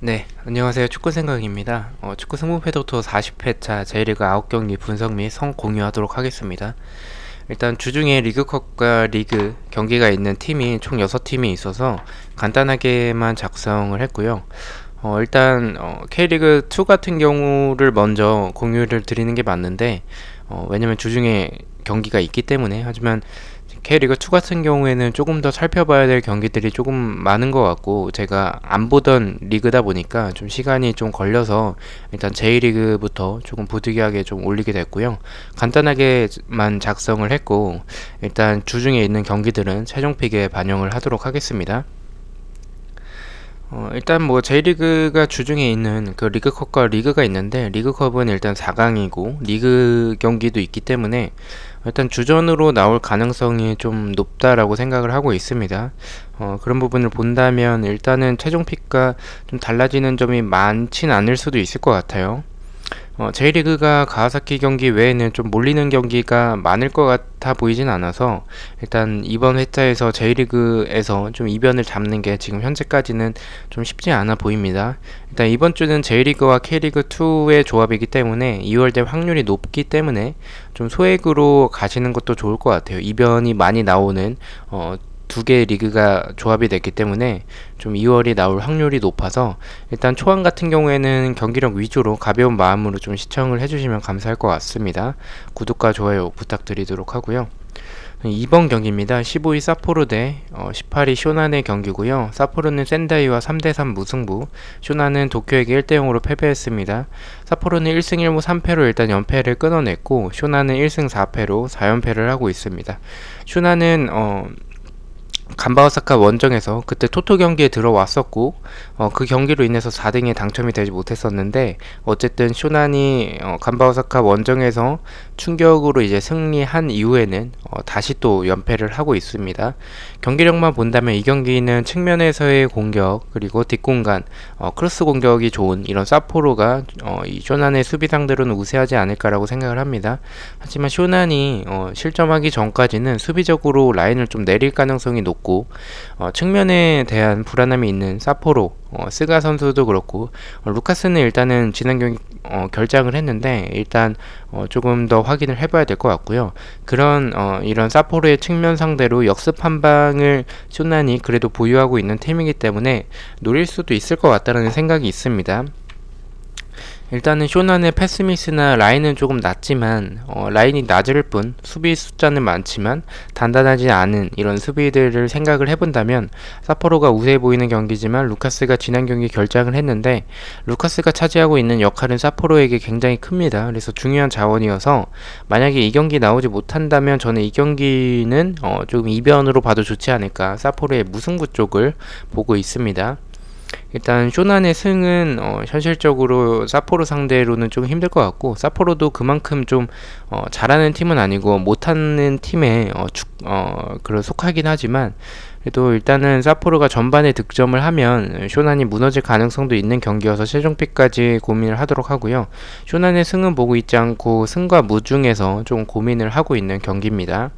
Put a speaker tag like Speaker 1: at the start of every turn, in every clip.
Speaker 1: 네, 안녕하세요. 축구생각입니다. 축구 승부패도토 40회차 J리그 9경기 분석 및 성 공유하도록 하겠습니다. 일단 주중에 리그컵과 리그 경기가 있는 팀이 총 6팀이 있어서 간단하게만 작성을 했고요. 일단 K리그2 같은 경우를 먼저 공유를 드리는 게 맞는데 왜냐면 주중에 경기가 있기 때문에. 하지만 K리그2 같은 경우에는 조금 더 살펴봐야 될 경기들이 조금 많은 것 같고, 제가 안 보던 리그다 보니까 좀 시간이 좀 걸려서 일단 J리그부터 조금 부득이하게 좀 올리게 됐고요. 간단하게만 작성을 했고, 일단 주중에 있는 경기들은 최종픽에 반영을 하도록 하겠습니다. 일단 뭐 J리그가 주중에 있는 그 리그컵과 리그가 있는데, 리그컵은 일단 4강이고 리그 경기도 있기 때문에 일단 주전으로 나올 가능성이 좀 높다라고 생각을 하고 있습니다. 그런 부분을 본다면 일단은 최종 픽과 좀 달라지는 점이 많진 않을 수도 있을 것 같아요. J리그가 가와사키 경기 외에는 좀 몰리는 경기가 많을 것 같아 보이진 않아서, 일단 이번 회차에서 J리그에서 좀 이변을 잡는 게 지금 현재까지는 좀 쉽지 않아 보입니다. 일단 이번 주는 J리그와 K리그2의 조합이기 때문에 2월 될 확률이 높기 때문에 좀 소액으로 가시는 것도 좋을 것 같아요. 이변이 많이 나오는 두 개의 리그가 조합이 됐기 때문에 좀 2월이 나올 확률이 높아서, 일단 초안 같은 경우에는 경기력 위주로 가벼운 마음으로 좀 시청을 해주시면 감사할 것 같습니다. 구독과 좋아요 부탁드리도록 하고요. 2번 경기입니다. 15위 사포로 대 18위 쇼난의 경기고요. 사포로는 센다이와 3대3 무승부, 쇼난은 도쿄에게 1대0으로 패배했습니다. 사포로는 1승 1무 3패로 일단 연패를 끊어냈고, 쇼난은 1승 4패로 4연패를 하고 있습니다. 쇼난은 간바오사카 원정에서 그때 토토 경기에 들어왔었고, 그 경기로 인해서 4등에 당첨이 되지 못했었는데, 어쨌든 쇼난이 간바오사카 원정에서 충격으로 이제 승리한 이후에는 다시 또 연패를 하고 있습니다. 경기력만 본다면 이 경기는 측면에서의 공격, 그리고 뒷공간, 크로스 공격이 좋은 이런 사포로가 이 쇼난의 수비 상대로는 우세하지 않을까라고 생각을 합니다. 하지만 쇼난이 실점하기 전까지는 수비적으로 라인을 좀 내릴 가능성이 높고, 측면에 대한 불안함이 있는 사포로, 스가 선수도 그렇고, 루카스는 일단은 지난 경기 결장을 했는데, 일단 조금 더 확인을 해봐야 될 것 같고요. 그런 이런 사포로의 측면 상대로 역습 한 방을 쇼난이 그래도 보유하고 있는 팀이기 때문에 노릴 수도 있을 것 같다는 생각이 있습니다. 일단은 쇼난의 패스미스나 라인은 조금 낮지만, 라인이 낮을 뿐 수비 숫자는 많지만 단단하지 않은 이런 수비들을 생각을 해본다면 사포로가 우세해 보이는 경기지만, 루카스가 지난 경기 결장을 했는데 루카스가 차지하고 있는 역할은 사포로에게 굉장히 큽니다. 그래서 중요한 자원이어서 만약에 이 경기 나오지 못한다면 저는 이 경기는 조금 이변으로 봐도 좋지 않을까, 사포로의 무승부 쪽을 보고 있습니다. 일단 쇼난의 승은 현실적으로 사포로 상대로는 좀 힘들 것 같고, 사포로도 그만큼 좀 잘하는 팀은 아니고 못하는 팀에 그런 속하긴 하지만, 그래도 일단은 사포로가 전반에 득점을 하면 쇼난이 무너질 가능성도 있는 경기여서 최종픽까지 고민을 하도록 하고요. 쇼난의 승은 보고 있지 않고 승과 무 중에서 좀 고민을 하고 있는 경기입니다.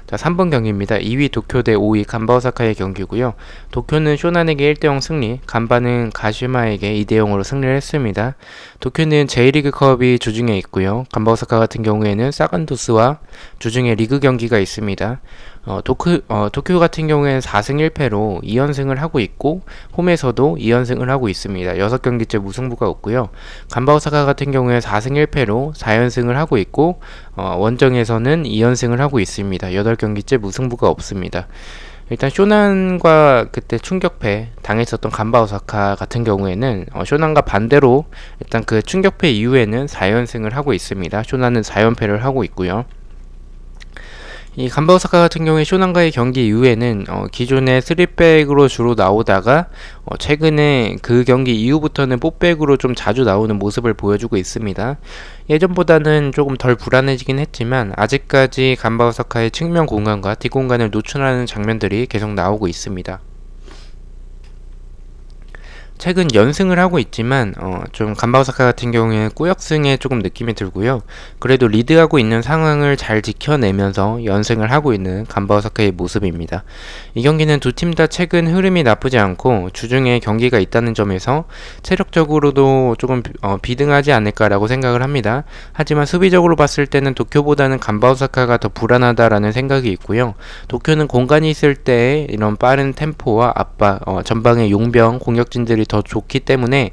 Speaker 1: 자, 3번 경기입니다. 2위 도쿄 대 5위 간바오사카의 경기고요. 도쿄는 쇼난에게 1대0 승리, 간바는 가시마에게 2대0으로 승리를 했습니다. 도쿄는 J리그컵이 주중에 있고요. 간바오사카 같은 경우에는 사간도스와 주중에 리그 경기가 있습니다. 도쿄 같은 경우에는 4승 1패로 2연승을 하고 있고, 홈에서도 2연승을 하고 있습니다. 6경기째 무승부가 없고요. 간바오사카 같은 경우에 4승 1패로 4연승을 하고 있고, 원정에서는 2연승을 하고 있습니다. 8경기째 무승부가 없습니다. 일단 쇼난과 그때 충격패 당했었던 간바오사카 같은 경우에는 쇼난과 반대로 일단 그 충격패 이후에는 4연승을 하고 있습니다. 쇼난은 4연패를 하고 있고요. 이 간바오사카 같은 경우에 쇼난과의 경기 이후에는 기존의 3백으로 주로 나오다가 최근에 그 경기 이후부터는 4백으로 좀 자주 나오는 모습을 보여주고 있습니다. 예전보다는 조금 덜 불안해지긴 했지만 아직까지 간바오사카의 측면 공간과 뒷공간을 노출하는 장면들이 계속 나오고 있습니다. 최근 연승을 하고 있지만 좀 간바오사카 같은 경우에는 꾸역승에 조금 느낌이 들고요. 그래도 리드하고 있는 상황을 잘 지켜내면서 연승을 하고 있는 간바오사카의 모습입니다. 이 경기는 두 팀 다 최근 흐름이 나쁘지 않고 주중에 경기가 있다는 점에서 체력적으로도 조금 비등하지 않을까라고 생각을 합니다. 하지만 수비적으로 봤을 때는 도쿄보다는 간바오사카가 더 불안하다라는 생각이 있고요. 도쿄는 공간이 있을 때 이런 빠른 템포와 압박, 전방의 용병 공격진들이 더 좋기 때문에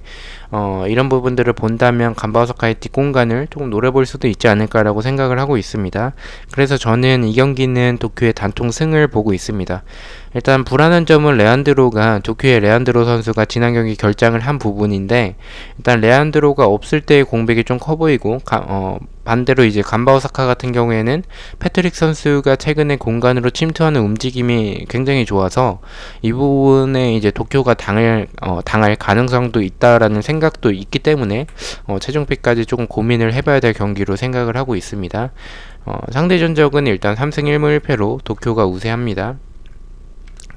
Speaker 1: 이런 부분들을 본다면 간바오사카의 뒷공간을 조금 노려볼 수도 있지 않을까라고 생각을 하고 있습니다. 그래서 저는 이 경기는 도쿄의 단통 승을 보고 있습니다. 일단 불안한 점은 도쿄의 레안드로 선수가 지난 경기 결장을 한 부분인데, 일단 레안드로가 없을 때의 공백이 좀 커 보이고 반대로 이제 간바오사카 같은 경우에는 패트릭 선수가 최근에 공간으로 침투하는 움직임이 굉장히 좋아서 이 부분에 이제 도쿄가 당할 가능성도 있다라는 생각도 있기 때문에 최종픽까지 조금 고민을 해봐야 될 경기로 생각을 하고 있습니다. 상대 전적은 일단 3승 1무 1패로 도쿄가 우세합니다.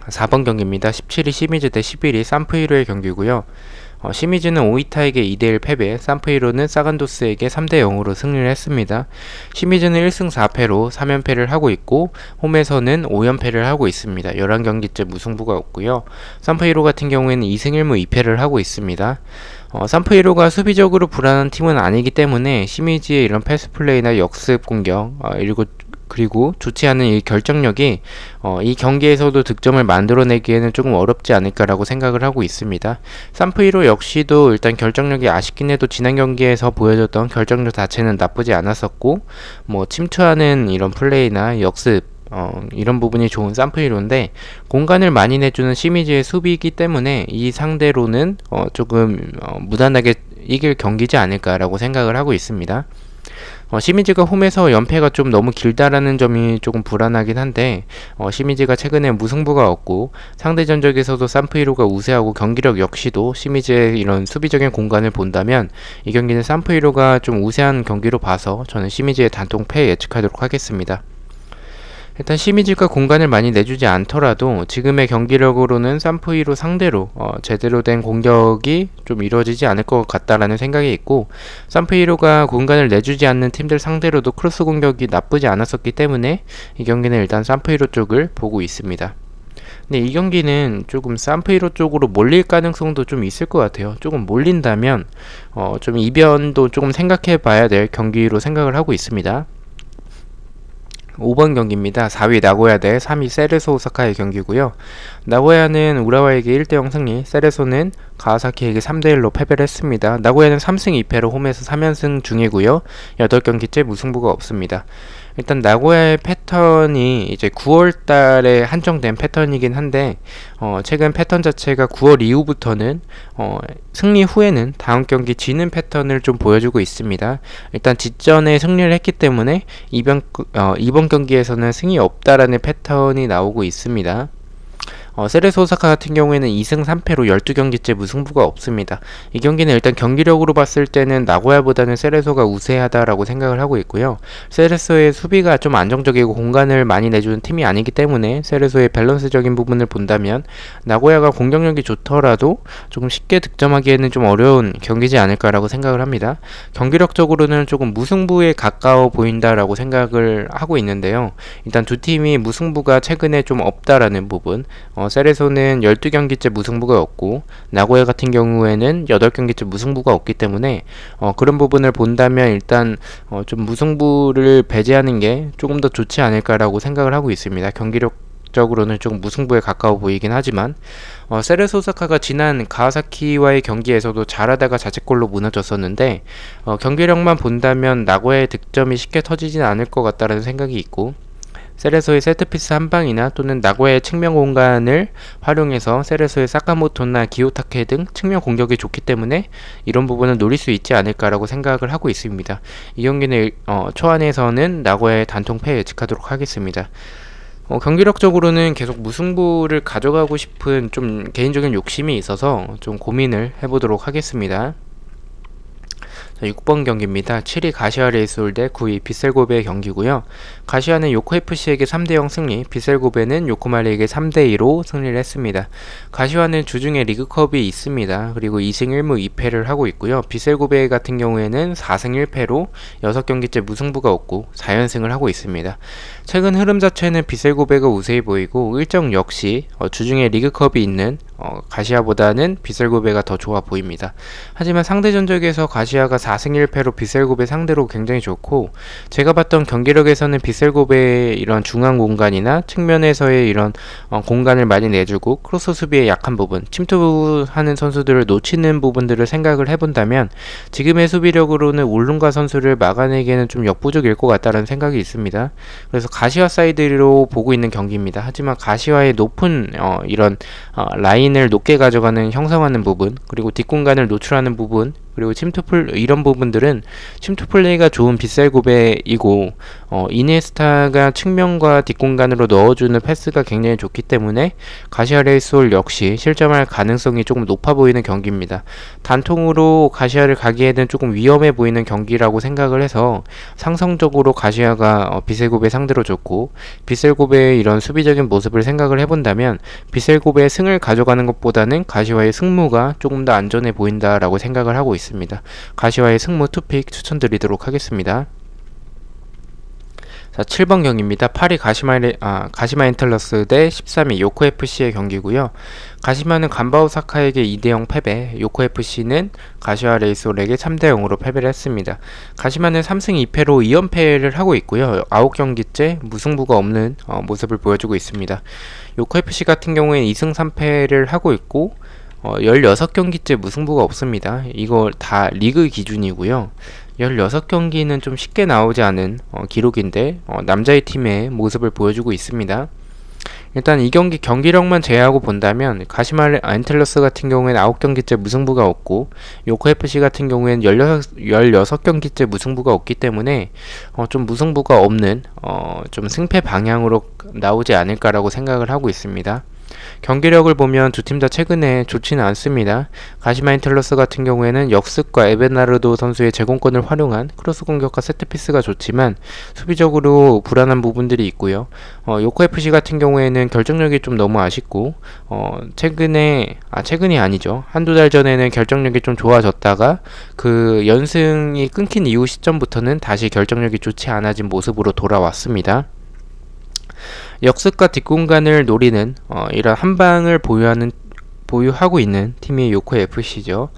Speaker 1: 4번 경기입니다. 17위 시미즈 대 11위 산프히로의 경기고요. 시미즈는 오이타에게 2대1 패배, 산프히로는 사간도스에게 3대0으로 승리를 했습니다. 시미즈는 1승 4패로 3연패를 하고 있고 홈에서는 5연패를 하고 있습니다. 11경기째 무승부가 없고요. 산프히로 같은 경우에는 2승 1무 2패를 하고 있습니다. 산프히로가 수비적으로 불안한 팀은 아니기 때문에 시미즈의 이런 패스플레이나 역습 공격, 그리고 좋지 않은 이 결정력이 이 경기에서도 득점을 만들어내기에는 조금 어렵지 않을까라고 생각을 하고 있습니다. 산프히로 역시도 일단 결정력이 아쉽긴 해도 지난 경기에서 보여줬던 결정력 자체는 나쁘지 않았었고, 침투하는 이런 플레이나 역습 이런 부분이 좋은 산프히로인데 공간을 많이 내주는 시미즈의 수비이기 때문에 이 상대로는 조금 무난하게 이길 경기지 않을까라고 생각을 하고 있습니다. 시미즈가 홈에서 연패가 좀 너무 길다라는 점이 조금 불안하긴 한데 시미즈가 최근에 무승부가 없고 상대 전적에서도 산프히로가 우세하고 경기력 역시도 시미즈의 이런 수비적인 공간을 본다면 이 경기는 산프히로가 좀 우세한 경기로 봐서 저는 시미즈의 단통패 예측하도록 하겠습니다. 일단 시미즈가 공간을 많이 내주지 않더라도 지금의 경기력으로는 산프히로 상대로 제대로 된 공격이 좀 이루어지지 않을 것 같다라는 생각이 있고, 산프히로가 공간을 내주지 않는 팀들 상대로도 크로스 공격이 나쁘지 않았었기 때문에 이 경기는 일단 산프히로 쪽을 보고 있습니다. 근데 이 경기는 조금 산프히로 쪽으로 몰릴 가능성도 좀 있을 것 같아요. 조금 몰린다면 좀 이변도 조금 생각해 봐야 될 경기로 생각을 하고 있습니다. 5번 경기입니다. 4위 나고야 대 3위 세레소 오사카의 경기고요. 나고야는 우라와에게 1대0 승리, 세레소는 가와사키에게 3대1로 패배를 했습니다. 나고야는 3승 2패로 홈에서 3연승 중이고요. 8경기째 무승부가 없습니다. 일단 나고야의 패턴이 이제 9월달에 한정된 패턴이긴 한데 최근 패턴 자체가 9월 이후부터는 승리 후에는 다음 경기 지는 패턴을 좀 보여주고 있습니다. 일단 직전에 승리를 했기 때문에 이번 경기에서는 승이 없다라는 패턴이 나오고 있습니다. 세레소 오사카 같은 경우에는 2승 3패로 12경기째 무승부가 없습니다. 이 경기는 일단 경기력으로 봤을 때는 나고야보다는 세레소가 우세하다라고 생각을 하고 있고요. 세레소의 수비가 좀 안정적이고 공간을 많이 내주는 팀이 아니기 때문에 세레소의 밸런스적인 부분을 본다면 나고야가 공격력이 좋더라도 조금 쉽게 득점하기에는 좀 어려운 경기지 않을까라고 생각을 합니다. 경기력적으로는 조금 무승부에 가까워 보인다라고 생각을 하고 있는데요. 일단 두 팀이 무승부가 최근에 좀 없다라는 부분, 세레소는 12경기째 무승부가 없고 나고야 같은 경우에는 8경기째 무승부가 없기 때문에 그런 부분을 본다면 일단 좀 무승부를 배제하는 게 조금 더 좋지 않을까라고 생각을 하고 있습니다. 경기력적으로는 조금 무승부에 가까워 보이긴 하지만 세레소 오사카가 지난 가와사키와의 경기에서도 잘하다가 자책골로 무너졌었는데 경기력만 본다면 나고야의 득점이 쉽게 터지진 않을 것 같다라는 생각이 있고, 세레소의 세트피스 한방이나 또는 나고야의 측면 공간을 활용해서 세레소의 사카모토나 기요타케 등 측면 공격이 좋기 때문에 이런 부분을 노릴 수 있지 않을까라고 생각을 하고 있습니다. 이 경기는 초안에서는 나고야의 단통패 예측하도록 하겠습니다. 경기력적으로는 계속 무승부를 가져가고 싶은 좀 개인적인 욕심이 있어서 좀 고민을 해보도록 하겠습니다. 자, 6번 경기입니다. 7위 가시화 레이스홀 대 9위 빗셀고베의 경기고요. 가시화는 요코FC에게 3대0 승리, 빗셀고베는 요코마리에게 3대2로 승리를 했습니다. 가시화는 주중에 리그컵이 있습니다. 그리고 2승 1무 2패를 하고 있고요. 빗셀고베 같은 경우에는 4승 1패로 6경기째 무승부가 없고 4연승을 하고 있습니다. 최근 흐름 자체는 빗셀고베가 우세히 보이고 일정 역시 주중에 리그컵이 있는 가시화보다는 빗셀고베가 더 좋아 보입니다. 하지만 상대 전적에서 가시화가 4승 1패로 빗셀고베 상대로 굉장히 좋고, 제가 봤던 경기력에서는 빗셀고베의 이런 중앙 공간이나 측면에서의 이런 공간을 많이 내주고 크로스 수비의 약한 부분, 침투하는 선수들을 놓치는 부분들을 생각을 해본다면 지금의 수비력으로는 울룬가 선수를 막아내기에는 좀 역부족일 것 같다는 생각이 있습니다. 그래서 가시화 사이드로 보고 있는 경기입니다. 하지만 가시화의 높은 이런 라인을 높게 가져가는 형성하는 부분, 그리고 뒷공간을 노출하는 부분, 그리고 이런 부분들은 침투 플레이가 좋은 빗셀고베이고 이니에스타가 측면과 뒷공간으로 넣어주는 패스가 굉장히 좋기 때문에 가시화 레이스홀 역시 실점할 가능성이 조금 높아 보이는 경기입니다. 단통으로 가시화를 가기에는 조금 위험해 보이는 경기라고 생각을 해서 상성적으로 가시화가 빗셀고베 상대로 좋고, 빗셀고베의 이런 수비적인 모습을 생각을 해본다면 빗셀고베의 승을 가져가는 것보다는 가시화의 승무가 조금 더 안전해 보인다라고 생각을 하고 있습니다. 가시화의 승무 투픽 추천드리도록 하겠습니다. 자, 7번 경기입니다. 8위 가시마 엔틀러스 대 13위 요코FC의 경기고요. 가시마는 간바오사카에게 2대0 패배, 요코FC는 가시화 레이스홀에게 3대0으로 패배를 했습니다. 가시마는 3승 2패로 2연패를 하고 있고요. 9경기째 무승부가 없는 모습을 보여주고 있습니다. 요코FC 같은 경우에는 2승 3패를 하고 있고 16경기째 무승부가 없습니다. 이거 다 리그 기준이고요. 16경기는 좀 쉽게 나오지 않은 기록인데 남자의 팀의 모습을 보여주고 있습니다. 일단 이 경기 경기력만 제외하고 본다면 가시마 엔틀러스 같은 경우에는 9경기째 무승부가 없고 요코FC 같은 경우에는 16경기째 무승부가 없기 때문에 좀 무승부가 없는 좀 승패 방향으로 나오지 않을까라고 생각을 하고 있습니다. 경기력을 보면 두 팀 다 최근에 좋지는 않습니다. 가시마 엔틀러스 같은 경우에는 역습과 에베나르도 선수의 제공권을 활용한 크로스 공격과 세트피스가 좋지만 수비적으로 불안한 부분들이 있고요. 요코FC 같은 경우에는 결정력이 좀 너무 아쉽고 최근이 아니죠. 한두 달 전에는 결정력이 좀 좋아졌다가 그 연승이 끊긴 이후 시점부터는 다시 결정력이 좋지 않아진 모습으로 돌아왔습니다. 역습과 뒷공간을 노리는 이런 한방을 보유하고 있는 팀이 요코FC죠.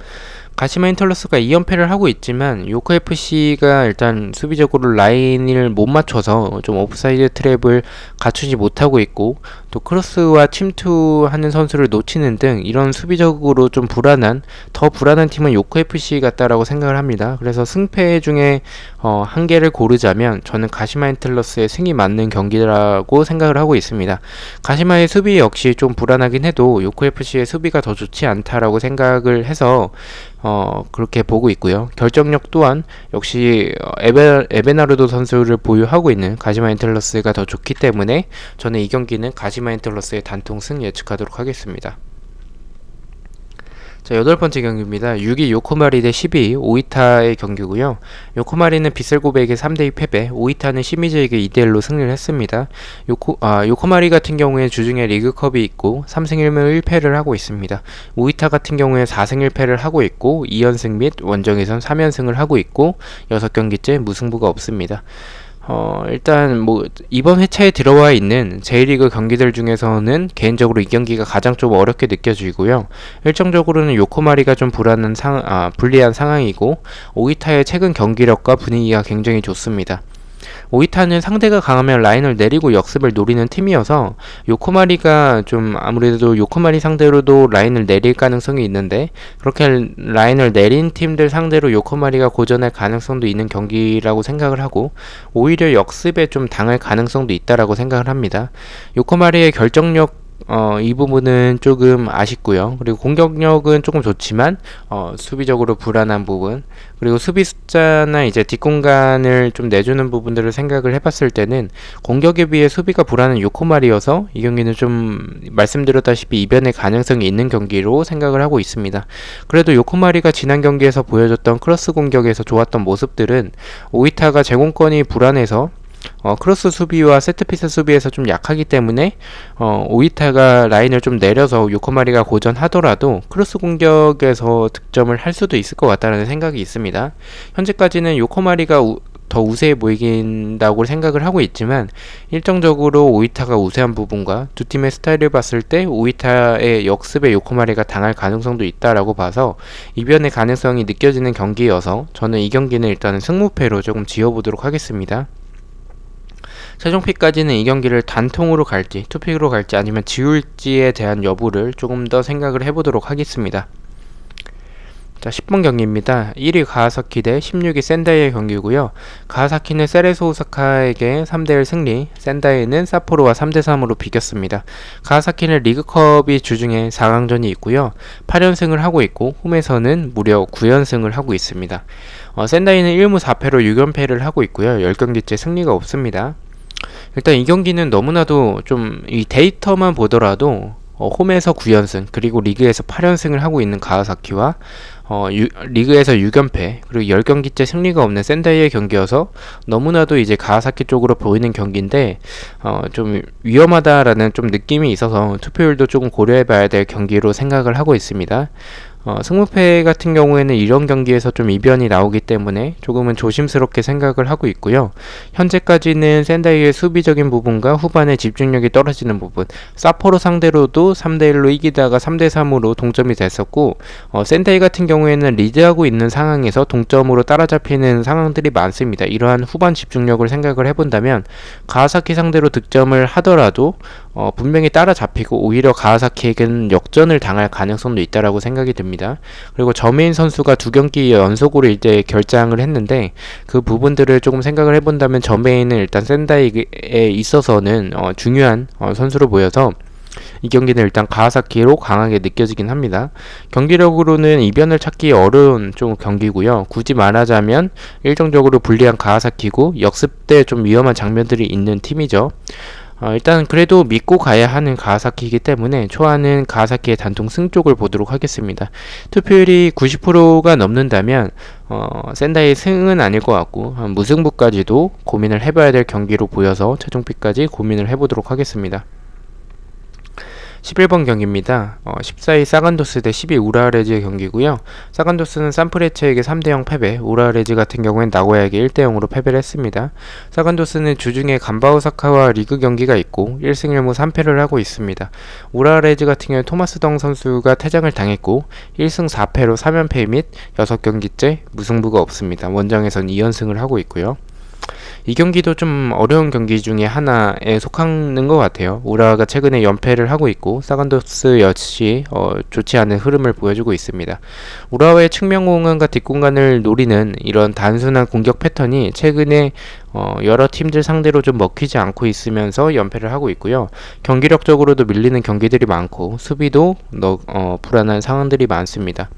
Speaker 1: 가시마 엔틀러스가 2연패를 하고 있지만 요코FC가 일단 수비적으로 라인을 못 맞춰서 좀 오프사이드 트랩을 갖추지 못하고 있고, 또 크로스와 침투하는 선수를 놓치는 등 이런 수비적으로 좀 더 불안한 팀은 요코FC 같다라고 생각을 합니다. 그래서 승패 중에 한 개를 고르자면 저는 가시마 엔틀러스의 승이 맞는 경기라고 생각을 하고 있습니다. 가시마의 수비 역시 좀 불안하긴 해도 요코FC의 수비가 더 좋지 않다라고 생각을 해서 그렇게 보고 있고요. 결정력 또한 역시 에베나르도 선수를 보유하고 있는 가시마 엔틀러스가 더 좋기 때문에 저는 이 경기는 가시마 엔틀러스의 단통승 예측하도록 하겠습니다. 자, 8번째 경기입니다. 6위 요코마리 대 12위 오이타의 경기고요. 요코마리는 빗셀고베에게 3대2 패배, 오이타는 시미즈에게 2대1로 승리를 했습니다. 요코마리 같은 경우에 주중에 리그컵이 있고 3승 1무 1패를 하고 있습니다. 오이타 같은 경우에 4승 1패를 하고 있고 2연승 및 원정에선 3연승을 하고 있고 6경기째 무승부가 없습니다. 일단 이번 회차에 들어와 있는 J리그 경기들 중에서는 개인적으로 이 경기가 가장 좀 어렵게 느껴지고요. 일정적으로는 요코마리가 좀 불리한 상황이고 오이타의 최근 경기력과 분위기가 굉장히 좋습니다. 오이타는 상대가 강하면 라인을 내리고 역습을 노리는 팀이어서 요코마리가 좀 아무래도 요코마리 상대로도 라인을 내릴 가능성이 있는데, 그렇게 라인을 내린 팀들 상대로 요코마리가 고전할 가능성도 있는 경기라고 생각을 하고 오히려 역습에 좀 당할 가능성도 있다라고 생각을 합니다. 요코마리의 결정력 이 부분은 조금 아쉽고요. 그리고 공격력은 조금 좋지만 수비적으로 불안한 부분, 그리고 수비 숫자나 이제 뒷공간을 좀 내주는 부분들을 생각을 해봤을 때는 공격에 비해 수비가 불안한 요코마리여서 이 경기는 좀 말씀드렸다시피 이변의 가능성이 있는 경기로 생각을 하고 있습니다. 그래도 요코마리가 지난 경기에서 보여줬던 크로스 공격에서 좋았던 모습들은 오이타가 제공권이 불안해서 크로스 수비와 세트피스 수비에서 좀 약하기 때문에 오이타가 라인을 좀 내려서 요코마리가 고전하더라도 크로스 공격에서 득점을 할 수도 있을 것 같다는 생각이 있습니다. 현재까지는 요코마리가 더 우세해 보이긴다고 생각을 하고 있지만 일정적으로 오이타가 우세한 부분과 두 팀의 스타일을 봤을 때 오이타의 역습에 요코마리가 당할 가능성도 있다라고 봐서 이변의 가능성이 느껴지는 경기여서 저는 이 경기는 일단은 승무패로 조금 지어보도록 하겠습니다. 최종픽까지는 이 경기를 단통으로 갈지 투픽으로 갈지 아니면 지울지에 대한 여부를 조금 더 생각을 해보도록 하겠습니다. 자, 10번 경기입니다. 1위 가와사키 대 16위 센다이의 경기고요. 가와사키는 세레소 오사카에게 3대1 승리, 센다이는 사포로와 3대3으로 비겼습니다. 가와사키는 리그컵이 주중에 4강전이 있고요. 8연승을 하고 있고 홈에서는 무려 9연승을 하고 있습니다. 센다이는 1무 4패로 6연패를 하고 있고요. 10경기째 승리가 없습니다. 일단 이 경기는 너무나도 좀 이 데이터만 보더라도 홈에서 9연승 그리고 리그에서 8연승을 하고 있는 가와사키와 리그에서 6연패 그리고 10경기째 승리가 없는 센다이의 경기여서 너무나도 이제 가와사키 쪽으로 보이는 경기인데 좀 위험하다라는 좀 느낌이 있어서 투표율도 조금 고려해봐야 될 경기로 생각을 하고 있습니다. 승무패 같은 경우에는 이런 경기에서 좀 이변이 나오기 때문에 조금은 조심스럽게 생각을 하고 있고요. 현재까지는 센다이의 수비적인 부분과 후반에 집중력이 떨어지는 부분, 사포로 상대로도 3대1로 이기다가 3대3으로 동점이 됐었고 센다이 같은 경우에는 리드하고 있는 상황에서 동점으로 따라잡히는 상황들이 많습니다. 이러한 후반 집중력을 생각을 해본다면 가와사키 상대로 득점을 하더라도 분명히 따라잡히고 오히려 가와사키에게는 역전을 당할 가능성도 있다라고 생각이 듭니다. 그리고 저메인 선수가 2경기 연속으로 이제 결장을 했는데 그 부분들을 조금 생각을 해본다면 저메인은 일단 센다이에 있어서는 중요한 선수로 보여서 이 경기는 일단 가와사키로 강하게 느껴지긴 합니다. 경기력으로는 이변을 찾기 어려운 좀 경기고요. 굳이 말하자면 일정적으로 불리한 가와사키고 역습 때 좀 위험한 장면들이 있는 팀이죠. 일단 그래도 믿고 가야 하는 가와사키이기 때문에 초안은 가와사키의 단통 승 쪽을 보도록 하겠습니다. 투표율이 90%가 넘는다면 센다이의 승은 아닐 것 같고 무승부까지도 고민을 해봐야 될 경기로 보여서 최종픽까지 고민을 해보도록 하겠습니다. 11번 경기입니다. 14위 사간도스 대 12위 우라와레즈의 경기고요. 사간도스는 산프레체에게 3대0 패배, 우라와레즈 같은 경우엔 나고야에게 1대0으로 패배를 했습니다. 사간도스는 주중에 간바오사카와 리그 경기가 있고 1승 1무 3패를 하고 있습니다. 우라와레즈 같은 경우에 토마스 덩 선수가 퇴장을 당했고 1승 4패로 3연패 및 6경기째 무승부가 없습니다. 원정에선 2연승을 하고 있고요. 이 경기도 좀 어려운 경기 중에 하나에 속하는 것 같아요. 우라가 최근에 연패를 하고 있고 사간도스 역시 좋지 않은 흐름을 보여주고 있습니다. 우라와의 측면 공간과 뒷공간을 노리는 이런 단순한 공격 패턴이 최근에 여러 팀들 상대로 좀 먹히지 않고 있으면서 연패를 하고 있고요. 경기력적으로도 밀리는 경기들이 많고 수비도 불안한 상황들이 많습니다.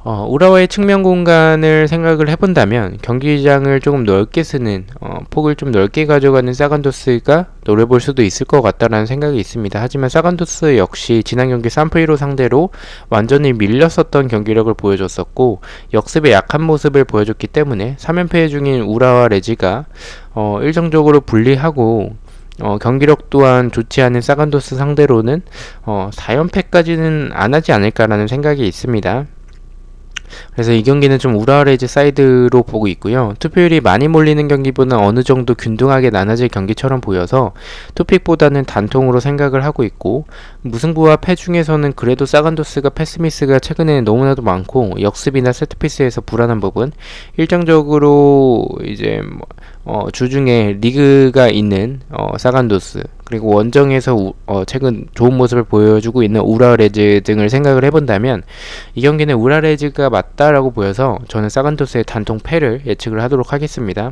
Speaker 1: 우라와의 측면 공간을 생각을 해본다면 경기장을 조금 넓게 쓰는 폭을 좀 넓게 가져가는 사간도스가 노려볼 수도 있을 것 같다라는 생각이 있습니다. 하지만 사간도스 역시 지난 경기 산프리로 상대로 완전히 밀렸었던 경기력을 보여줬었고 역습의 약한 모습을 보여줬기 때문에 3연패 중인 우라와 레지가 일정적으로 불리하고 경기력 또한 좋지 않은 사간도스 상대로는 4연패까지는 안 하지 않을까라는 생각이 있습니다. 그래서 이 경기는 좀 우라와레즈 사이드로 보고 있고요. 투표율이 많이 몰리는 경기보다는 어느 정도 균등하게 나눠질 경기처럼 보여서 투픽보다는 단통으로 생각을 하고 있고 무승부와 패 중에서는 그래도 사간도스가 패스미스가 최근에 너무나도 많고 역습이나 세트피스에서 불안한 부분 일정적으로 이제 주중에 리그가 있는 사간도스 그리고 원정에서 최근 좋은 모습을 보여주고 있는 우라레즈 등을 생각을 해본다면 이 경기는 우라레즈가 맞다라고 보여서 저는 사간도스의 단통 패를 예측을 하도록 하겠습니다.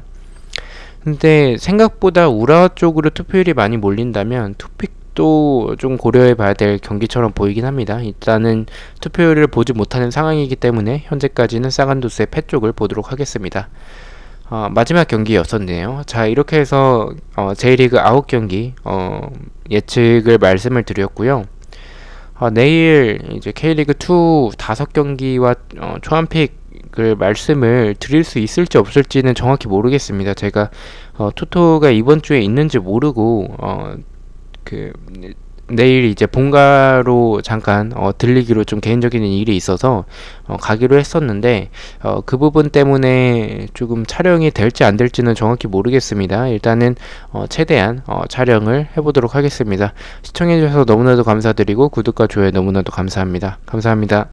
Speaker 1: 근데 생각보다 우라와 쪽으로 투표율이 많이 몰린다면 투픽도 또 좀 고려해 봐야 될 경기처럼 보이긴 합니다. 일단은 투표율을 보지 못하는 상황이기 때문에 현재까지는 사간도스의 패 쪽을 보도록 하겠습니다. 마지막 경기였었네요. 자, 이렇게 해서 J리그 9경기 예측을 말씀을 드렸고요. 내일 이제 K리그 2 5경기와 초안픽을 말씀을 드릴 수 있을지 없을지는 정확히 모르겠습니다. 제가 토토가 이번 주에 있는지 모르고 내일 이제 본가로 잠깐 들리기로 좀 개인적인 일이 있어서 가기로 했었는데 그 부분 때문에 조금 촬영이 될지 안 될지는 정확히 모르겠습니다. 일단은 최대한 촬영을 해보도록 하겠습니다. 시청해주셔서 너무나도 감사드리고 구독과 좋아요 너무나도 감사합니다. 감사합니다.